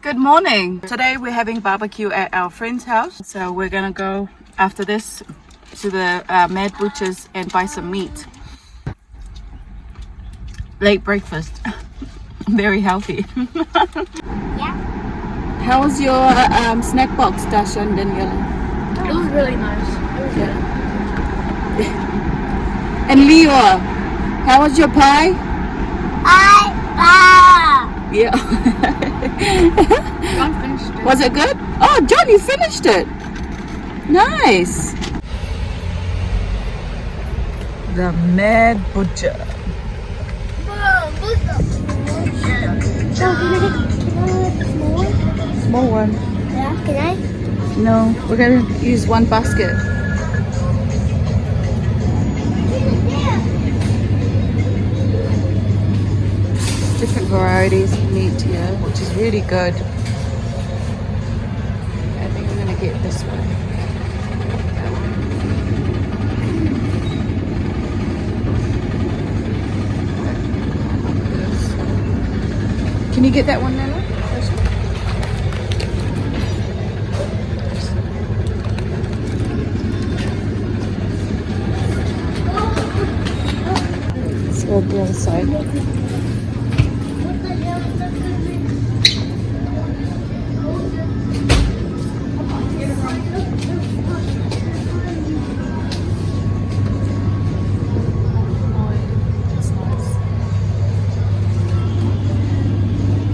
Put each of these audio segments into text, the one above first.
Good morning. Today we're having barbecue at our friend's house. So we're gonna go after this to the Mad Butcher's and buy some meat. Late breakfast. Very healthy. Yeah. How was your snack box, Dasha and Daniela? It was really nice. It was good. And Leo, how was your pie? Yeah. John finished it. Was it good? Oh, John, you finished it. Nice. The Mad Butcher. Small one. Yeah, can I? No, we're gonna use one basket. Different varieties of meat here, which is really good. I think we're gonna get this one. Can you get that one, Nella? Let's go to the other side.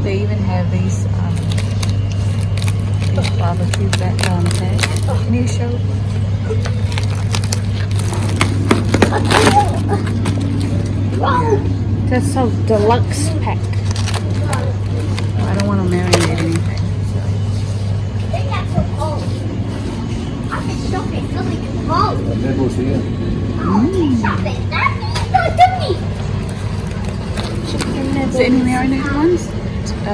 They even have these barbecue background tags. Can you show? That's so deluxe pack. I don't want to marinate anything. Is there any marinated ones?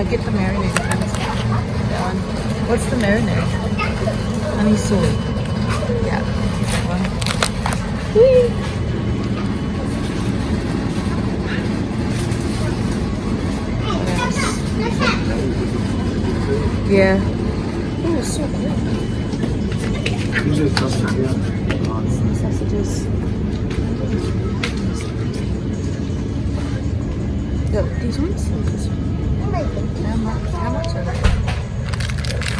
Get the marinated ones. That one. What's the marinade? Honey soy. Yeah, that one. Whee! Yeah. Oh, it's so good. Some sausages. Look, these ones? How much are they?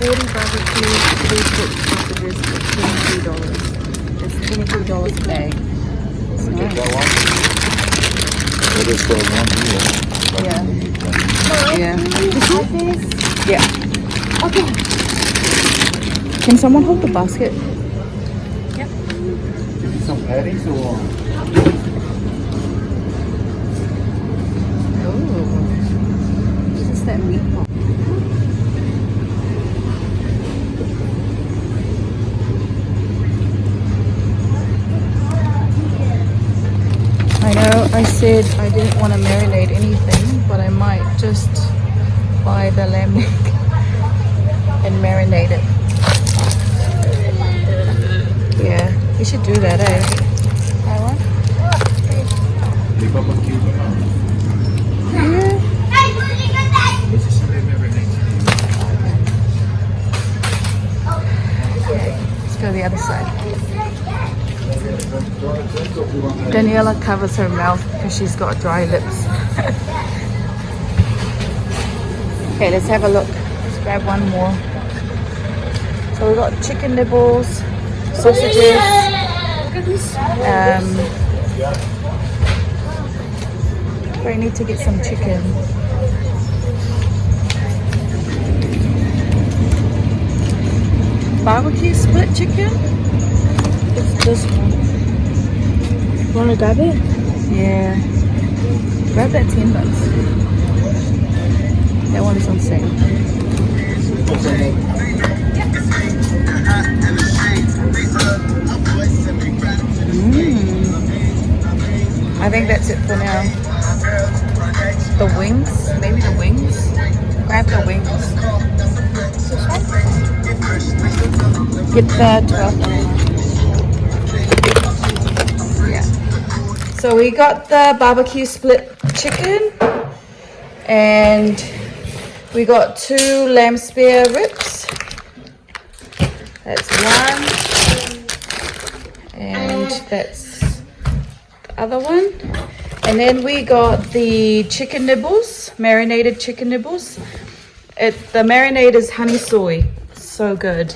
40 barbecue, 3 cooked sausages for $22. It's $22 a bag. It's nice. Yeah. Yeah. Yeah. Okay. Can someone hold the basket? Yep. Give you some patties or? Oh. This is that meatball. I know I said I didn't want to marinate anything, but I might just buy the lamb neck and marinate it. Yeah, we should do that, eh? I want. Yeah. Let's go to the other side. Daniela covers her mouth because she's got dry lips. Okay, let's have a look. Let's grab one more. So we've got chicken nibbles, sausages, we need to get some chicken. Barbecue split chicken? It's this one. Wanna grab it? Yeah. Grab that $10. That one's on sale. I think that's it for now. The wings? Maybe the wings? Grab the wings. Get the 12. Yeah. So we got the barbecue split chicken and We got 2 lamb spear ribs. That's 1. And that's the other one. And then we got the chicken nibbles, marinated chicken nibbles. The marinade is honey soy. So good.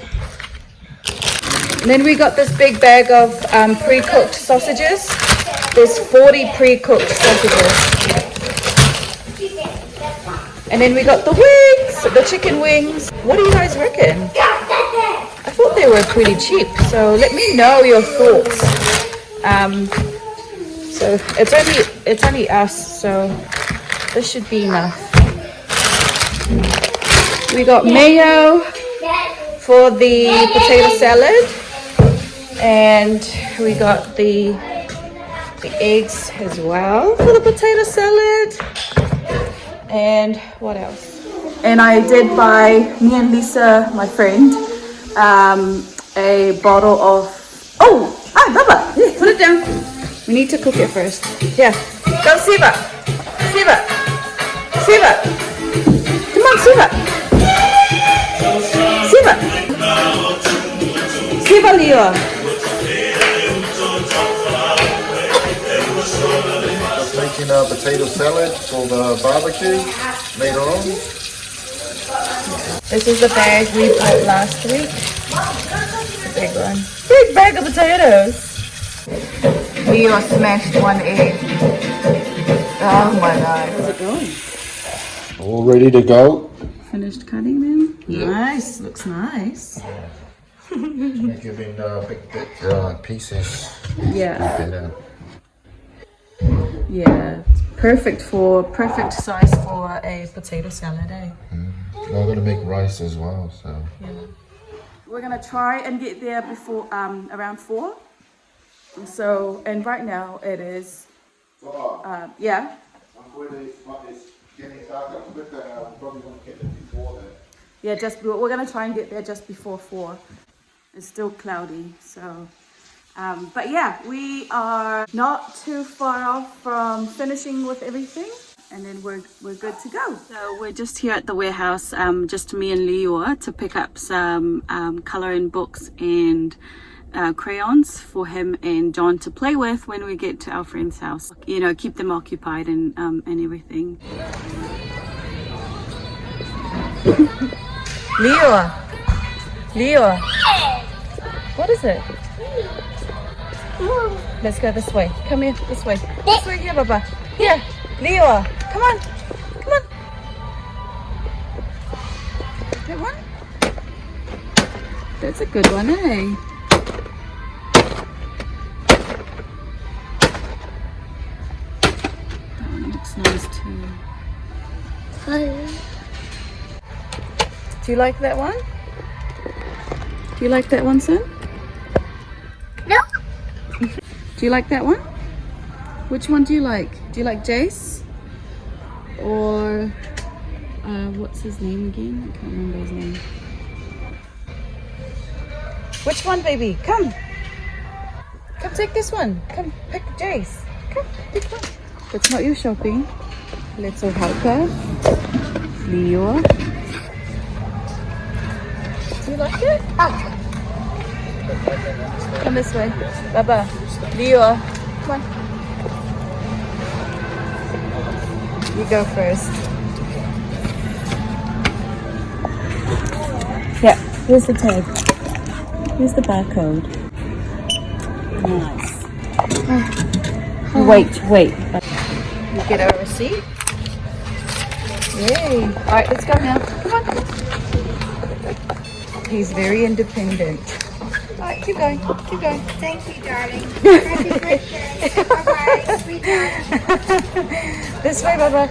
And then we got this big bag of pre-cooked sausages. There's 40 pre-cooked sausages. And then we got the wings, the chicken wings. What do you guys reckon? I thought they were pretty cheap. So let me know your thoughts. So it's only us, so this should be enough. We got mayo for the potato salad, and we got the eggs as well for the potato salad. And what else? And I did buy me and Lisa, my friend, a bottle of. Oh, hi, Baba. Put it down. We need to cook it first. Yeah, go Siva. Siva. Siva. Come on, Siva. Siva. Siva, Leo. Just making a potato salad for the barbecue later on. This is the bag we bought last week. The big one. Big bag of potatoes. Leo smashed 1 egg. Oh my god. How's it going? All ready to go. Finished cutting them? Yeah. Nice. Looks nice. Make them in big thick pieces. Yeah. And, Yeah. Perfect size for a potato salad, eh? I'm going to make rice as well, so. Yeah. We're gonna try and get there before around 4. So, and right now it is yeah. Yeah, we're gonna try and get there just before 4. It's still cloudy, so but yeah, we are not too far off from finishing with everything, and then we're good to go. So we're just here at the warehouse, just me and Leo, to pick up some coloring books and crayons for him and John to play with when we get to our friend's house. You know, keep them occupied and everything. Leo, what is it? Let's go this way. Come here, this way. This way here, Baba. Here, Leo, come on. Come on. That one? That's a good one, eh? That one looks nice too. Do you like that one? Do you like that one, son? No. Do you like that one? Which one do you like? Do you like Jace? Or what's his name again? I can't remember his name. Which one, baby? Come. Come take this one. Come pick Jace. Come, pick one. That's not your shopping. Let's all help her. Leo. Do you like it? Ah. Come this way. Baba. Leo. Come on. You go first. Yeah, here's the tag. Here's the barcode. Nice. Wait. You get our receipt. Yay. Alright, let's go now. Come on. He's very independent. Alright, keep going. Thank you, darling. Happy birthday. Bye-bye, sweetheart. This way, Baba.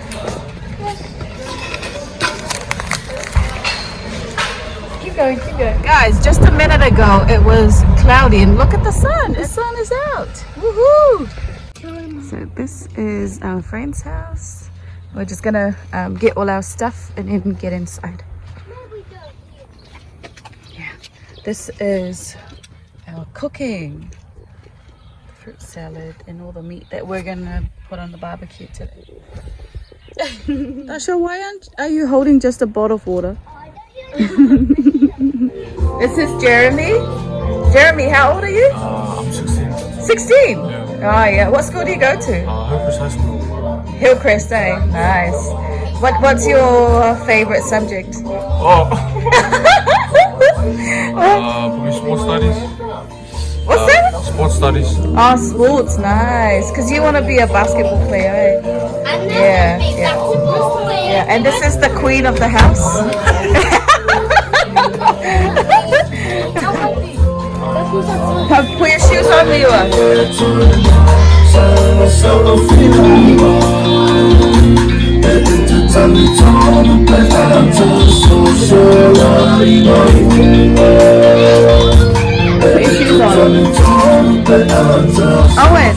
Keep going. Guys, just a minute ago it was cloudy and look at the sun. The sun is out. Woohoo! So this is our friend's house. We're just gonna get all our stuff and then get inside. Yeah, this is our cooking. Fruit salad and all the meat that we're gonna put on the barbecue today. Dasha, why are you holding just a bottle of water? This is Jeremy. Jeremy, how old are you? I'm 16. 16? Yeah. Oh yeah. What school do you go to? Hillcrest High School. Hillcrest, eh? Nice. What's your favorite subject? Oh. Probably sports studies. What's that? Sports studies. Oh, sports, nice. Because you want to be a basketball player, eh? Yeah, yeah. Yeah, and this is the queen of the house. Put your shoes on, Liwa. Put your shoes on. Owen,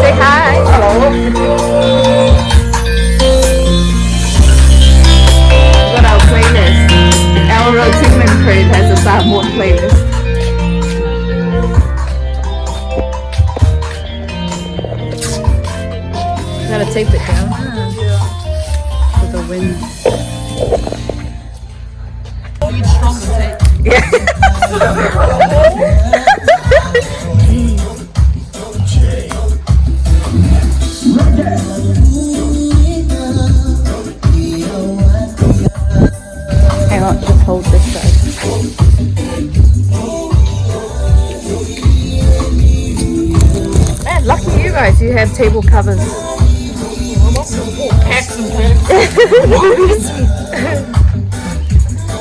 say hi. Hello. Got our playlist. Our Rotuman crate has a Samoan playlist. Gotta tape it down for the wind. Need stronger tape. Yeah. Hang on, just hold this side. Man, lucky you guys, you have table covers.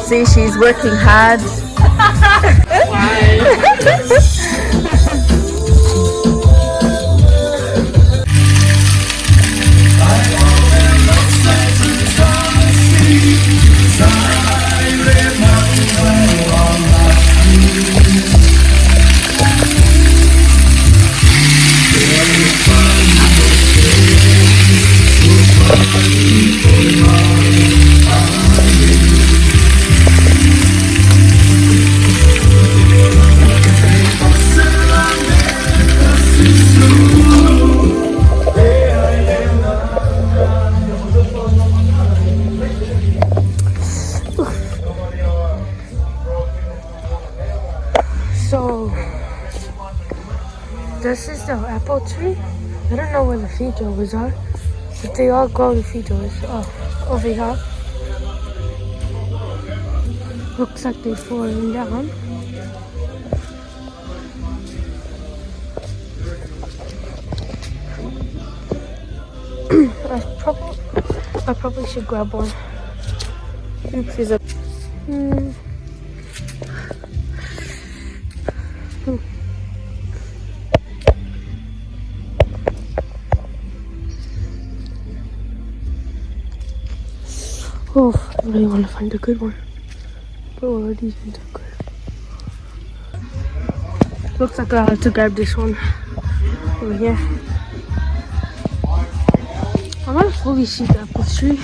See, she's working hard. So, this is the apple tree. I don't know where the feijoas are, but they all grow the feijoas. Oh, over here. Looks like they're falling down. I probably should grab one. Oops, there's a. Oh, I really want to find a good one. But all of these ones are good. Looks like I have to grab this one over here. I might fully see the apple tree.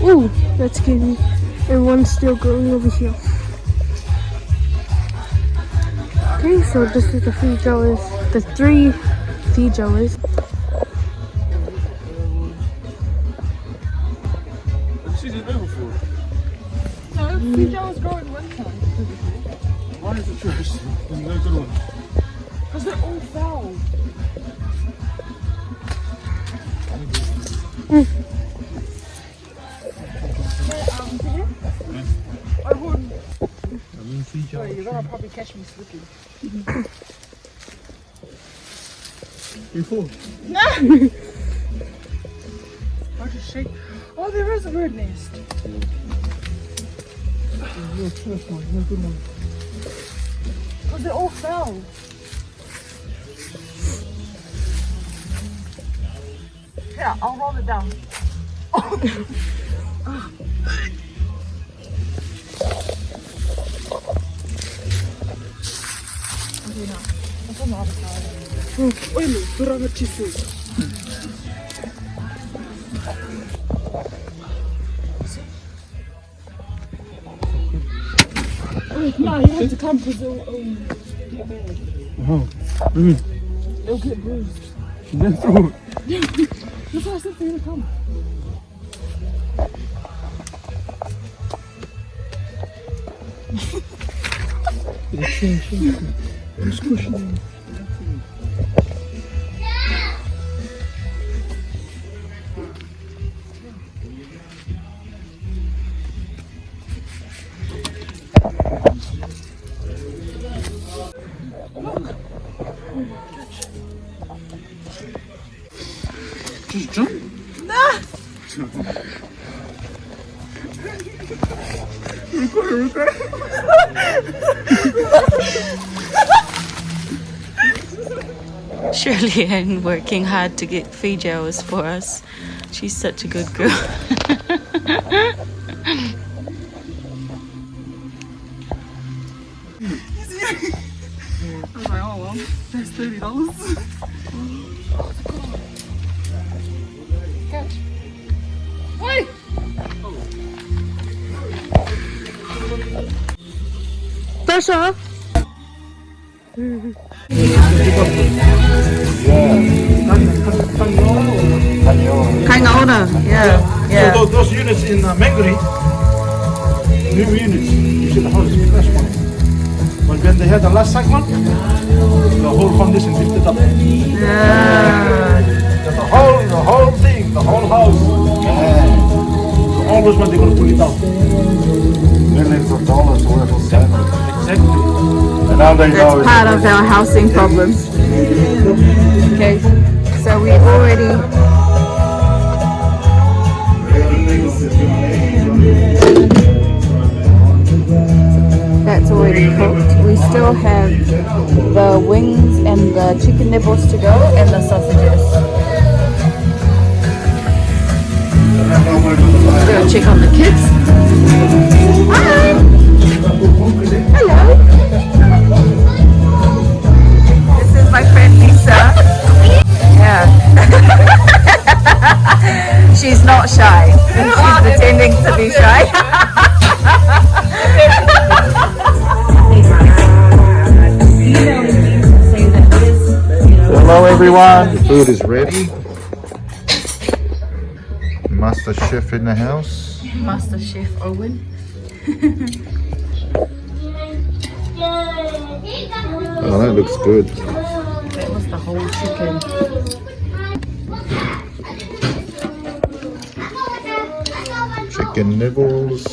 Ooh, that's getting, and one's still growing over here. Okay, so this is the feijoas, the 3 feijoas. No, feijoas grow in winter. Why is it first? No good one. Because they're all foul. I wouldn't. Sorry, you're gonna probably catch me slipping. Before. I just shake. Oh, there is a bird nest. Your first one, no good one. Because they're all foul. Yeah, I'll roll it down. Olha, durava tissue. No, you have to come because they'll get bad. Oh, really? They'll get bruised. Then throw it. That's why I said for you to come. I'm squishing them. Just jump. Shirley Ann working hard to get Fiji hours for us. She's such a good girl. I was like, oh well, that's $30. Catch. Wait! Tasha! Kind of older, yeah. So those units in Mangere, new units, you see the house is fresh one. But when they had the last cyclone, the whole foundation lifted up. Yeah. The whole thing, the whole house. So always when they're going to pull it out. Millions of dollars worth of damage. Exactly. And now they know That's part of our housing problems. Okay, so we already... That's already cooked. We still have the wings and the chicken nibbles to go and the sausages. Let's go check on the kids. Hi! Hello! This is my friend Lisa. Yeah. She's not shy. She's pretending to be shy. Hello everyone, the food is ready. Master Chef in the house. Master Chef Owen. Oh, that looks good. That was the whole chicken. Chicken nibbles.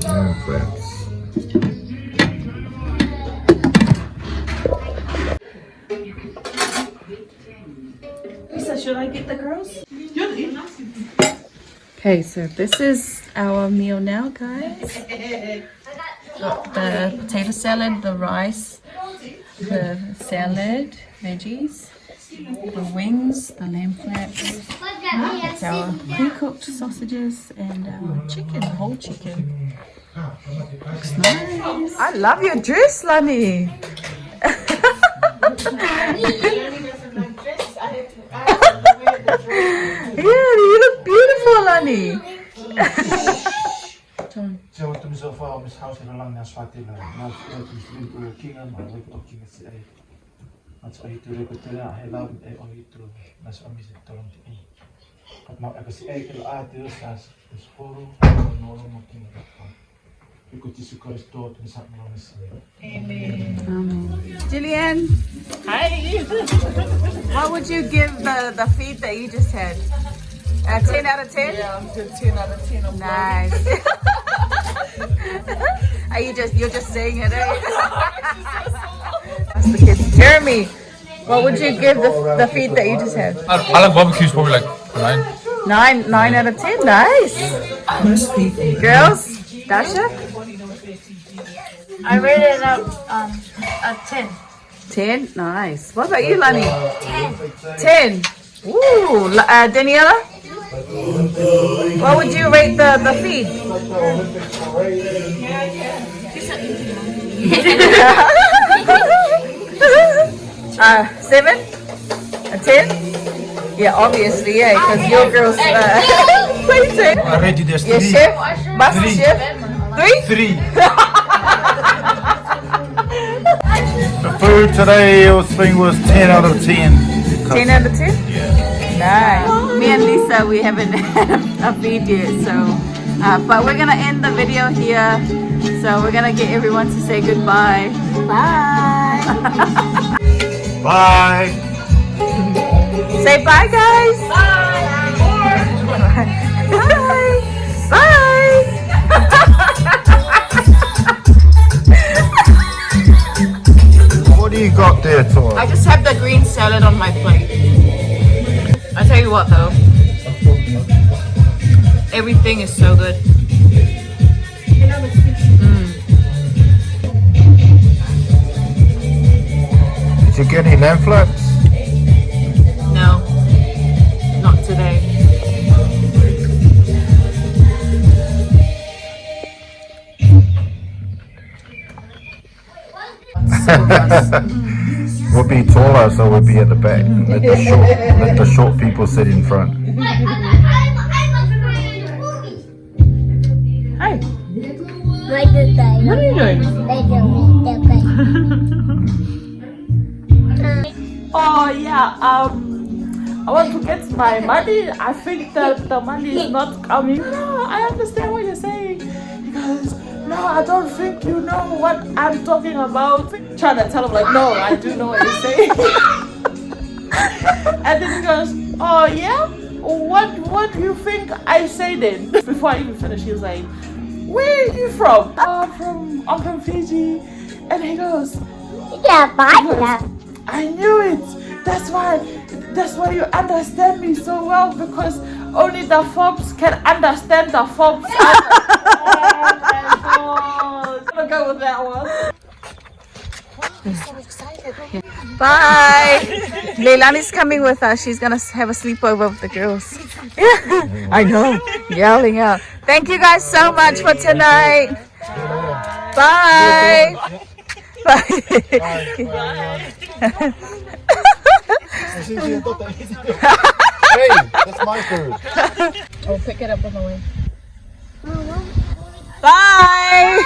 And friends. Lisa, should I get the girls? Okay, so this is our meal now, guys. Got the potato salad, the rice, the salad, veggies, the wings, the lamb flaps. That's our pre-cooked sausages and our chicken, whole chicken. Looks nice. I love your dress, Lani. Yeah, you look beautiful, Lani. So to myself, Miss House in a long as fat in now king and my way of king is a. That's why to record I love it on it through. That's what Miss Tom to me. But now I can see a artist as this horror, no more king. You could just restore to Miss Amen. Jillian. Hi. What would you give the feed that you just had? A 10 out of 10? Yeah, I'm good 10 out of 10. Nice. Are you're just saying it, eh? That's the kids. Jeremy, what would you give the feed that you just had? I like barbecues probably like 9. 9 out of 10. Nice. Girls, Dasha? I rated it a 10. 10. Nice. What about you, Lani? 10. Ooh, Daniela? What would you rate the feed? 7? A 10? Yeah, obviously, yeah, because your girls. plating. Already there's Yes, three. chef. Master chef. Three? The food today was 10 out of 10. 10 out of 10? Nice. Me and Lisa, we haven't had a feed yet, so but we're gonna end the video here. So we're gonna get everyone to say goodbye. Bye. Bye. Say bye, guys. Bye. Bye. Bye. What do you got there, Tor? I just have the green salad on my plate. I tell you what though, everything is so good. Did you get any lamb flaps? No, not today. We'll be taller, so we'll be at the back. Let the short people sit in front. Hi. What are you doing? Oh yeah, I want to get my money. I think that the money is not coming. No, I understand what you're saying. Because no, I don't think you know what I'm talking about. Trying to tell him like, no, I do know what you're saying. And then he goes, oh yeah? What do you think I say then? Before I even finish, he was like, where are you from? I'm from Fiji. And he goes, I knew it. That's why you understand me so well, because only the folks can understand the folks. Oh my god. I'm gonna go with that one. I'm so excited. Bye. Leilani's coming with us. She's gonna have a sleepover with the girls. I know. Yelling out. Thank you guys so much for tonight. Bye. Bye. Hey, that's my food. I'll pick it up on the way. Bye.